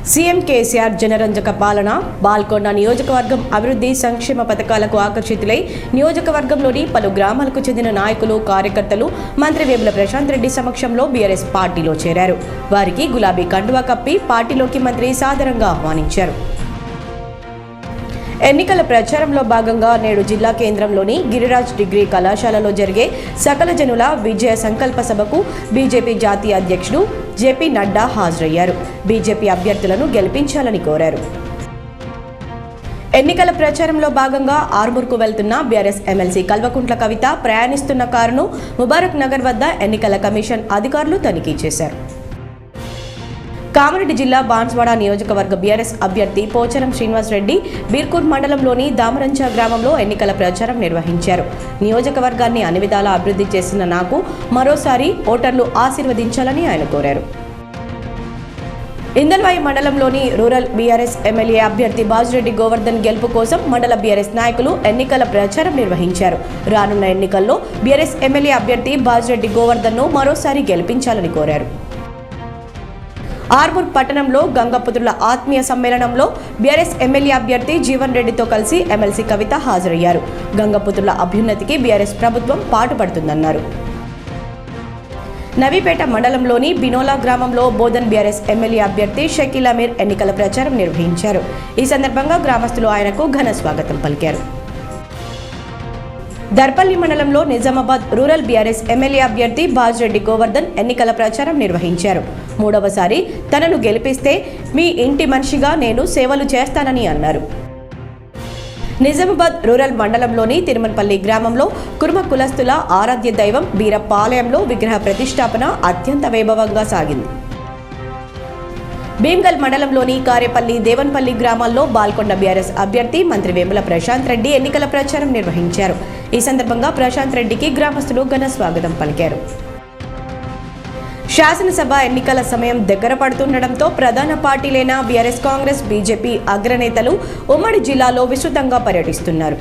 CM KCR జనరంజక పాలన, బాల్కొండ నియోజకవర్గం అభివృద్ధి సంక్షేమ పథకాలకు ఆకర్షితులై నియోజకవర్గంలోని పలు గ్రామాలకు చెందిన నాయకులు, కార్యకర్తలు మంత్రి వేముల ప్రశాంత్ రెడ్డి సమక్షంలో బీఆర్ఎస్ పార్టీలో చేరారు. వారికి గులాబీ కండువా కప్పి పార్టీలోకి మంత్రి సాదరంగా ఆహ్వానించారు. ఎన్నికల ప్రచారంలో భాగంగా నేడు జిల్లా కేంద్రంలోని గిరిరాజ్ డిగ్రీ కళాశాలలో జరిగే సకల జనుల విజయ సంకల్ప సభకు బీజేపీ జాతీయ అధ్యక్షుడు జేపీ నడ్డా హాజరయ్యారు. బీజేపీ అభ్యర్థులను గెలిపించాలని కోరారు. ఎన్నికల ప్రచారంలో భాగంగా ఆర్మూర్కు వెళ్తున్న బీఆర్ఎస్ ఎమ్మెల్సీ కల్వకుంట్ల కవిత ప్రయాణిస్తున్న కారును ముబారక్ నగర్ వద్ద ఎన్నికల కమిషన్ అధికారులు తనిఖీ చేశారు. కామారెడ్డి జిల్లా బాన్స్వాడ నియోజకవర్గ బీఆర్ఎస్ అభ్యర్థి పోచారం శ్రీనివాస్ రెడ్డి బీర్కూర్ మండలంలోని దామరంచ గ్రామంలో ఎన్నికల ప్రచారం నిర్వహించారు. నియోజకవర్గాన్ని అన్ని విధాలా అభివృద్ధి చేసిన నాకు మరోసారి ఓటర్లు ఆశీర్వదించాలని ఆయన కోరారు. ఇందల్వాయి మండలంలోని రూరల్ బీఆర్ఎస్ ఎమ్మెల్యే అభ్యర్థి బాజిరెడ్డి గోవర్ధన్ గెలుపు కోసం మండల బీఆర్ఎస్ నాయకులు ఎన్నికల ప్రచారం నిర్వహించారు. రానున్న ఎన్నికల్లో బీఆర్ఎస్ ఎమ్మెల్యే అభ్యర్థి బాజిరెడ్డి గోవర్ధన్ను మరోసారి గెలిపించాలని కోరారు. ఆర్మూర్ పట్టణంలో గంగపుత్రుల ఆత్మీయ సమ్మేళనంలో బీఆర్ఎస్ ఎమ్మెల్యే అభ్యర్థి జీవన్ రెడ్డితో కలిసి ఎమ్మెల్సీ కవిత హాజరయ్యారు. గంగపుత్రుల అభ్యున్నతికి బీఆర్ఎస్ ప్రభుత్వం పాటుపడుతుందన్నారు. నవీపేట మండలంలోని బినోలా గ్రామంలో బోధన్ బీఆర్ఎస్ ఎమ్మెల్యే అభ్యర్థి షకీల్ అమీర్ ఎన్నికల ప్రచారం నిర్వహించారు. ఈ సందర్భంగా గ్రామస్తులు ఆయనకు ఘన స్వాగతం పలికారు. దర్పల్లి మండలంలో నిజామాబాద్ రూరల్ బీఆర్ఎస్ ఎమ్మెల్యే అభ్యర్థి బాజిరెడ్డి గోవర్ధన్ ఎన్నికల ప్రచారం నిర్వహించారు. మూడవసారి తనను గెలిపిస్తే మీ ఇంటి మనిషిగా నేను సేవలు చేస్తానని అన్నారు. నిజామాబాద్ రూరల్ మండలంలోని తిరుమలపల్లి గ్రామంలో కుర్మ కులస్తుల ఆరాధ్య దైవం బీరపాలయంలో విగ్రహ ప్రతిష్టాపన అత్యంత వైభవంగా సాగింది. భీమ్గల్ మండలంలోని కారేపల్లి, దేవన్పల్లి గ్రామాల్లో బాల్కొండ బీఆర్ఎస్ అభ్యర్థి మంత్రి వేముల ప్రశాంత్ రెడ్డి ఎన్నికల ప్రచారం నిర్వహించారు. ఈ సందర్భంగా ప్రశాంత్ రెడ్డికి గ్రామస్తులు ఘన స్వాగతం పలికారు. శాసనసభ ఎన్నికల సమయం దగ్గర పడుతుండటంతో ప్రధాన పార్టీలైన బీఆర్ఎస్, కాంగ్రెస్, బీజేపీ అగ్రనేతలు ఉమ్మడి జిల్లాలో విస్తృతంగా పర్యటిస్తున్నారు.